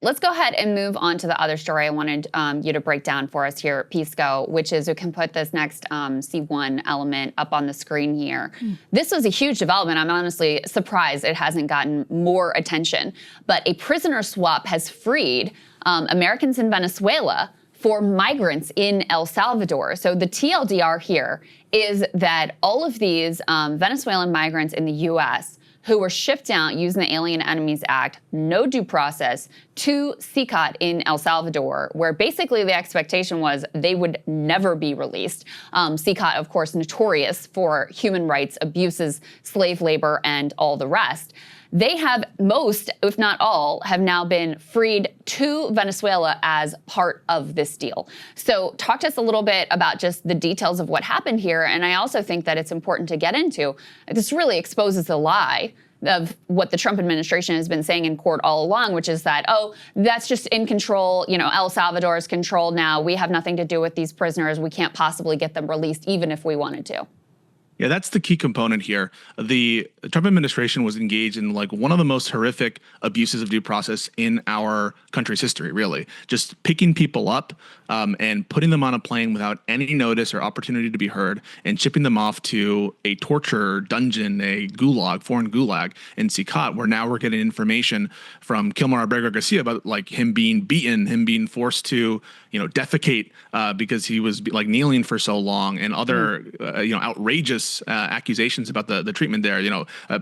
let's go ahead and move on to the other story I wanted you to break down for us here at Pisco, which is we can put this next C1 element up on the screen here. This was a huge development. I'm honestly surprised it hasn't gotten more attention. But a prisoner swap has freed Americans in Venezuela for migrants in El Salvador. So the TLDR here is that all of these Venezuelan migrants in the US who were shipped out using the Alien Enemies Act, no due process, to CECOT in El Salvador, where basically the expectation was they would never be released. CECOT, of course, notorious for human rights abuses, slave labor, and all the rest. They have most, if not all, have now been freed to Venezuela as part of this deal. So talk to us a little bit about just the details of what happened here. And I also think that it's important to get into. This really exposes the lie of what the Trump administration has been saying in court all along, which is that, oh, that's just in control. You know, El Salvador is controlled now. We have nothing to do with these prisoners. We can't possibly get them released, even if we wanted to. Yeah, that's the key component here. The Trump administration was engaged in like one of the most horrific abuses of due process in our country's history, really. Just picking people up and putting them on a plane without any notice or opportunity to be heard and shipping them off to a torture dungeon, a gulag, foreign gulag in CECOT, where now we're getting information from Kilmar Abrego Garcia about like him being beaten, him being forced to, defecate because he was like kneeling for so long, and other, outrageous accusations about the treatment there.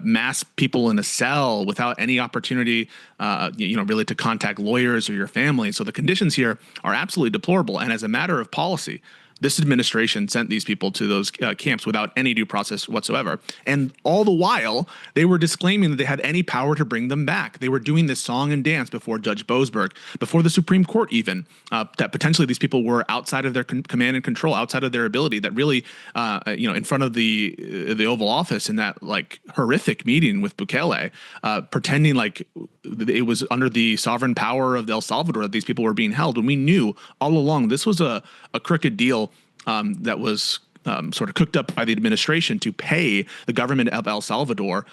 Mass people in a cell without any opportunity, really to contact lawyers or your family. So the conditions here are absolutely deplorable. And as a matter of policy, this administration sent these people to those camps without any due process whatsoever. And all the while, they were disclaiming that they had any power to bring them back. They were doing this song and dance before Judge Boasberg, before the Supreme Court even, that potentially these people were outside of their command and control, outside of their ability, that really, in front of the Oval Office in that like horrific meeting with Bukele, pretending like it was under the sovereign power of El Salvador that these people were being held. When we knew all along this was a crooked deal that was sort of cooked up by the administration to pay the government of El Salvador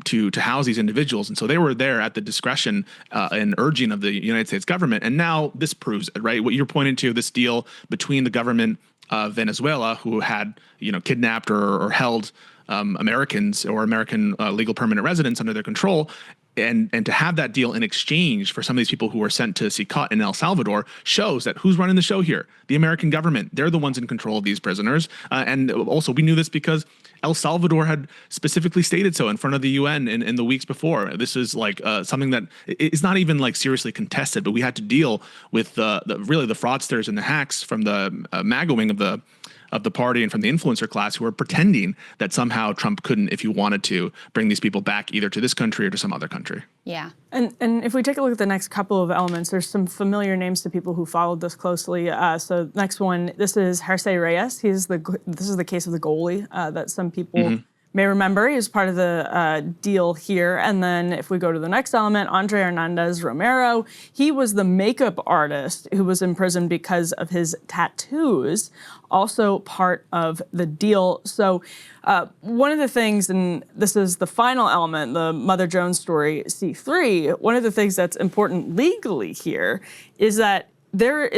to house these individuals. And so they were there at the discretion and urging of the United States government. And now this proves it, right? What you're pointing to, this deal between the government of Venezuela, who had, kidnapped or held Americans or American legal permanent residents under their control, and to have that deal in exchange for some of these people who were sent to CECOT in El Salvador shows that who's running the show here? The American government. They're the ones in control of these prisoners. And also we knew this because El Salvador had specifically stated so in front of the UN in the weeks before. This is like something that is not even like seriously contested, but we had to deal with really the fraudsters and the hacks from the MAGA wing of the party and from the influencer class who were pretending that somehow Trump couldn't, if he wanted to, bring these people back either to this country or to some other country. Yeah. And if we take a look at the next couple of elements, there's some familiar names to people who followed this closely. So next one, this is Jersey Reyes. This is the case of the goalie that some people may remember. He was part of the deal here. And then if we go to the next element, Andre Hernandez Romero, he was the makeup artist who was in prison because of his tattoos, also part of the deal. So one of the things, and this is the final element, the Mother Jones story, C3, one of the things that's important legally here is that there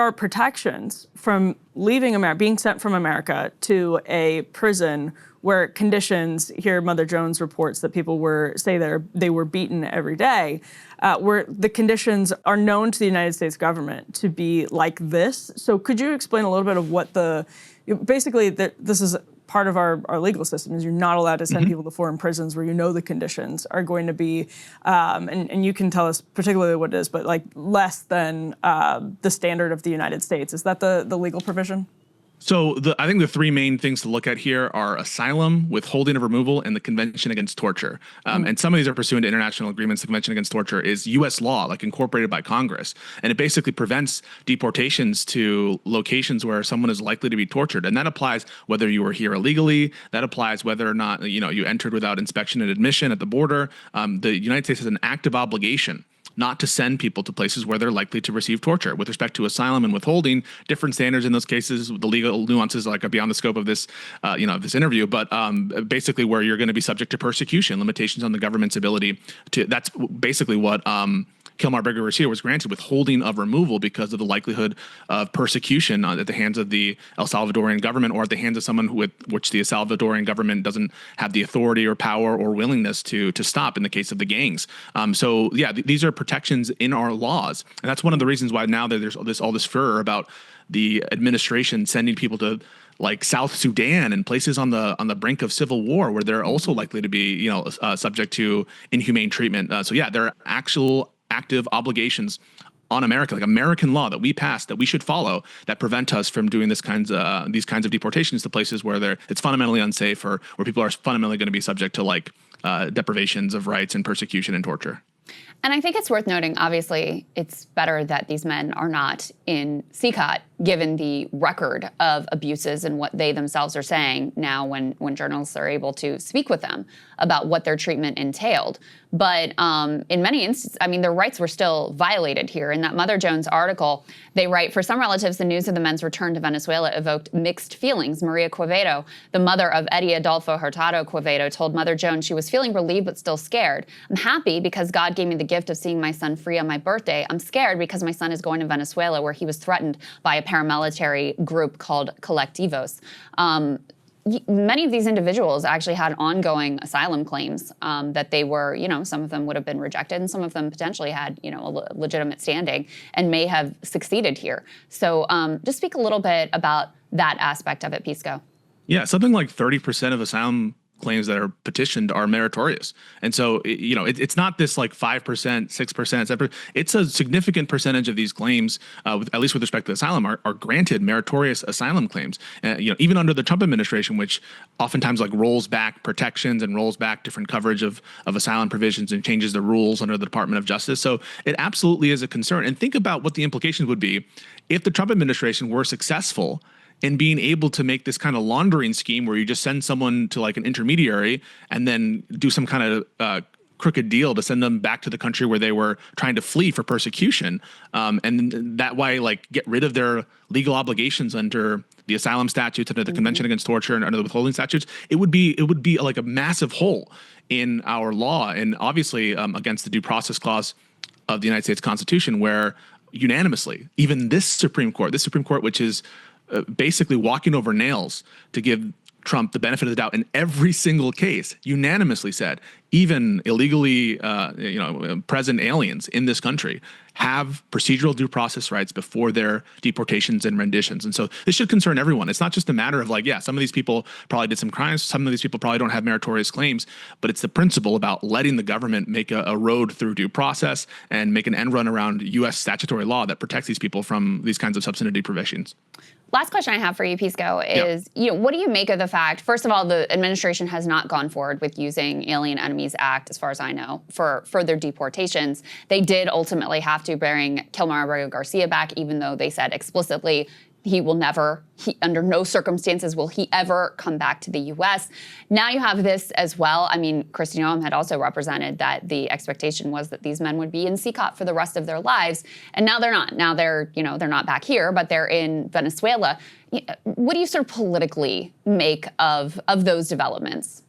are protections from leaving America, being sent from America to a prison where conditions, here Mother Jones reports that people they were beaten every day, where the conditions are known to the United States government to be like this. So could you explain a little bit of what basically this is part of our legal system, is you're not allowed to send people to foreign prisons where the conditions are going to be, and you can tell us particularly what it is, but like less than the standard of the United States. Is that the legal provision? So I think the three main things to look at here are asylum, withholding of removal, and the Convention Against Torture. And some of these are pursuant to international agreements. The Convention Against Torture is U.S. law, like incorporated by Congress. And it basically prevents deportations to locations where someone is likely to be tortured. And that applies whether you were here illegally. That applies whether or not you entered without inspection and admission at the border. The United States has an active obligation not to send people to places where they're likely to receive torture. With respect to asylum and withholding, different standards in those cases. The legal nuances are beyond the scope of this, this interview. But basically, where you're going to be subject to persecution, limitations on the government's ability to. That's basically what Kilmar Berger Garcia was granted withholding of removal because of the likelihood of persecution at the hands of the El Salvadorian government or at the hands of someone with which the El Salvadorian government doesn't have the authority or power or willingness to stop in the case of the gangs. So yeah, these are protections in our laws. And that's one of the reasons why now there's all this furor about the administration sending people to like South Sudan and places on the brink of civil war where they're also likely to be, subject to inhumane treatment. So yeah, there are actual active obligations on America, like American law that we passed that we should follow that prevent us from doing these kinds of deportations to places where it's fundamentally unsafe or where people are fundamentally going to be subject to like deprivations of rights and persecution and torture. And I think it's worth noting, obviously, it's better that these men are not in CECOT, given the record of abuses and what they themselves are saying now when journalists are able to speak with them about what their treatment entailed. But in many instances, I mean, their rights were still violated here. In that Mother Jones article, they write, for some relatives, the news of the men's return to Venezuela evoked mixed feelings. Maria Quevedo, the mother of Eddie Adolfo Hurtado Quevedo, told Mother Jones she was feeling relieved but still scared. I'm happy because God gave me the gift of seeing my son free on my birthday. I'm scared because my son is going to Venezuela where he was threatened by a paramilitary group called Colectivos. Many of these individuals actually had ongoing asylum claims that they were, some of them would have been rejected and some of them potentially had, a legitimate standing and may have succeeded here. So just speak a little bit about that aspect of it, Pisco. Yeah, something like 30% of asylum claims that are petitioned are meritorious. And so, it's not this like 5%, 6%, 7%. It's a significant percentage of these claims, at least with respect to asylum, are granted meritorious asylum claims. Even under the Trump administration, which oftentimes like rolls back protections and rolls back different coverage of asylum provisions and changes the rules under the Department of Justice. So it absolutely is a concern. And think about what the implications would be if the Trump administration were successful in being able to make this kind of laundering scheme where you just send someone to like an intermediary and then do some kind of crooked deal to send them back to the country where they were trying to flee for persecution. And that way, like, get rid of their legal obligations under the asylum statutes, under the Convention Against Torture, and under the withholding statutes. It would be like a massive hole in our law, and obviously against the Due Process Clause of the United States Constitution, where unanimously, even this Supreme Court, which is basically walking over nails to give Trump the benefit of the doubt in every single case, unanimously said even illegally present aliens in this country have procedural due process rights before their deportations and renditions. And so this should concern everyone. It's not just a matter of like, yeah, some of these people probably did some crimes, some of these people probably don't have meritorious claims, but it's the principle about letting the government make a road through due process and make an end run around U.S. statutory law that protects these people from these kinds of substantive deprivations. Last question I have for you, Pisco, is, what do you make of the fact, first of all, the administration has not gone forward with using Alien Enemies Act, as far as I know, for further deportations. They did ultimately have to bring Kilmar Berger Garcia back, even though they said explicitly he will never, under no circumstances will he ever come back to the U.S. Now you have this as well. I mean, Kristi Noem had also represented that the expectation was that these men would be in CECOT for the rest of their lives, and now they're not. Now they're not back here, but they're in Venezuela. What do you sort of politically make of those developments?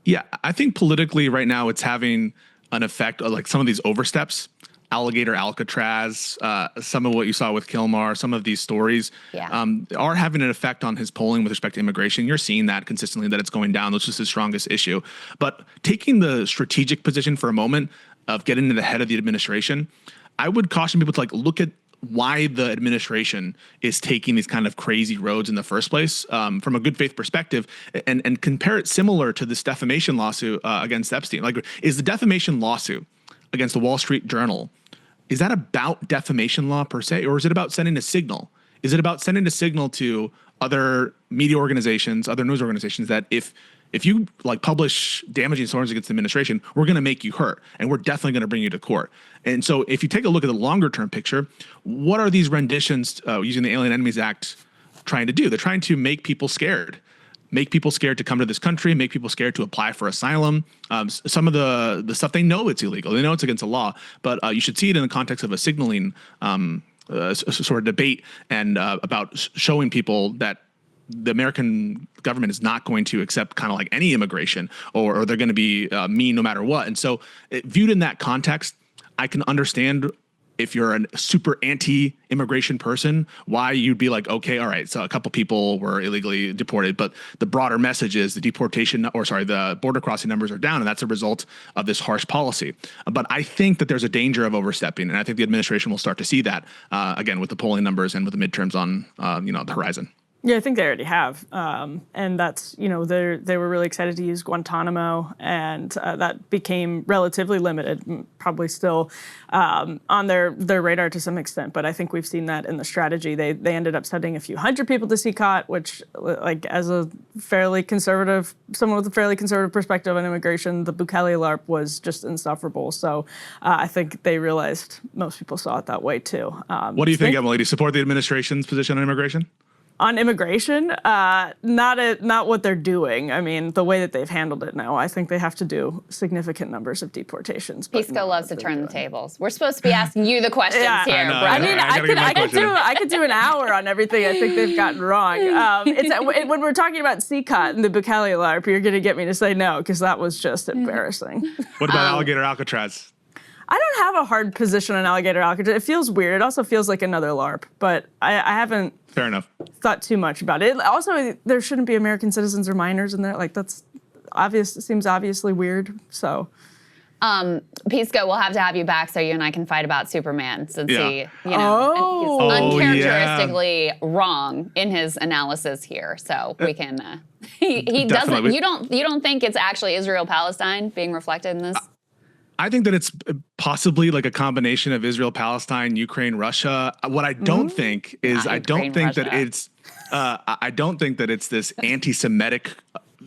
Yeah, I think politically right now it's having an effect of like some of these oversteps. Alligator Alcatraz, some of what you saw with Kilmar, some of these stories are having an effect on his polling with respect to immigration. You're seeing that consistently, that it's going down. That's just his strongest issue. But taking the strategic position for a moment of getting into the head of the administration, I would caution people to like look at why the administration is taking these kind of crazy roads in the first place from a good faith perspective, and compare it similar to this defamation lawsuit against Epstein. Like, is the defamation lawsuit against the Wall Street Journal, is that about defamation law per se, or is it about sending a signal? Is it about sending a signal to other media organizations, other news organizations, that if you like publish damaging stories against the administration, we're going to make you hurt, and we're definitely going to bring you to court. And so if you take a look at the longer term picture, what are these renditions using the Alien Enemies Act trying to do? They're trying to make people scared. Make people scared to come to this country, make people scared to apply for asylum. Some of the stuff, they know it's illegal, they know it's against the law, but you should see it in the context of a signaling sort of debate and about showing people that the American government is not going to accept kind of like any immigration, or they're going to be mean no matter what. And so viewed in that context, I can understand if you're a super anti-immigration person, why you'd be like, okay, all right, so a couple people were illegally deported, but the broader message is the border crossing numbers are down, and that's a result of this harsh policy. But I think that there's a danger of overstepping, and I think the administration will start to see that, again, with the polling numbers and with the midterms on, the horizon. Yeah, I think they already have, and that's they were really excited to use Guantanamo, and that became relatively limited, probably still on their radar to some extent. But I think we've seen that in the strategy. They ended up sending a few hundred people to CECOT, which, like as someone with a fairly conservative perspective on immigration, the Bukele LARP was just insufferable. So I think they realized most people saw it that way too. What do you think, Emily? Do you support the administration's position on immigration? On immigration, not what they're doing. I mean, the way that they've handled it now, I think they have to do significant numbers of deportations. Pisco loves to turn the tables. We're supposed to be asking you the questions here. I could do an hour on everything I think they've gotten wrong. When we're talking about CECOT and the Bukele LARP, you're going to get me to say no, because that was just embarrassing. What about alligator Alcatraz? I don't have a hard position on alligator Alcatraz. It feels weird. It also feels like another LARP, but I haven't Fair enough. thought too much about it. Also, there shouldn't be American citizens or minors in there. Like, that's obvious. It seems obviously weird. So, Pisco, we'll have to have you back so you and I can fight about Superman, since he, he's Oh, uncharacteristically wrong in his analysis here. So we can. He doesn't. You don't think it's actually Israel-Palestine being reflected in this? I think that it's possibly like a combination of Israel, Palestine, Ukraine, Russia. What I don't think is I don't think that it's this anti-Semitic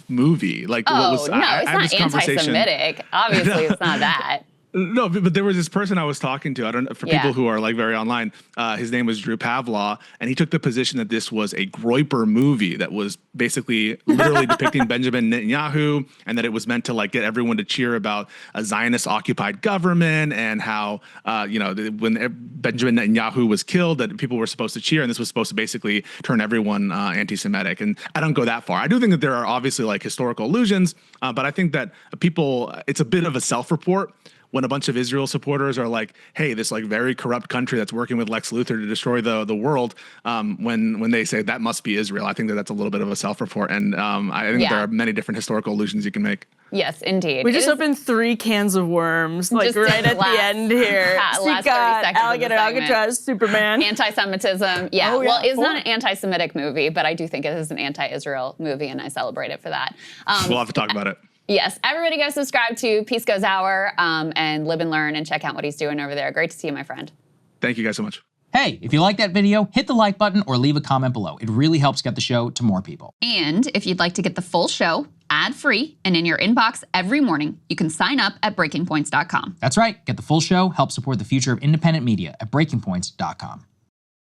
movie. Like it's not anti-Semitic. Obviously, it's not that. No, but there was this person I was talking to. I don't know, for people who are like very online. His name was Drew Pavlaw, and he took the position that this was a Groyper movie that was basically literally depicting Benjamin Netanyahu, and that it was meant to like get everyone to cheer about a Zionist-occupied government, and how when Benjamin Netanyahu was killed, that people were supposed to cheer, and this was supposed to basically turn everyone anti-Semitic. And I don't go that far. I do think that there are obviously like historical allusions, but I think that it's a bit of a self-report when a bunch of Israel supporters are like, hey, this like very corrupt country that's working with Lex Luthor to destroy the world, when they say that must be Israel, I think that that's a little bit of a self-report. And I think there are many different historical allusions you can make. Yes, indeed. We just opened 3 cans of worms, like right at the end here. CECOT, alligator Alcatraz, Superman. Anti-Semitism. Yeah. Oh, yeah. Well, it's not an anti-Semitic movie, but I do think it is an anti-Israel movie, and I celebrate it for that. We'll have to talk about it. Yes, everybody go subscribe to Pisco's Hour and live and learn and check out what he's doing over there. Great to see you, my friend. Thank you guys so much. Hey, if you like that video, hit the like button or leave a comment below. It really helps get the show to more people. And if you'd like to get the full show ad-free and in your inbox every morning, you can sign up at breakingpoints.com. That's right. Get the full show, help support the future of independent media at breakingpoints.com.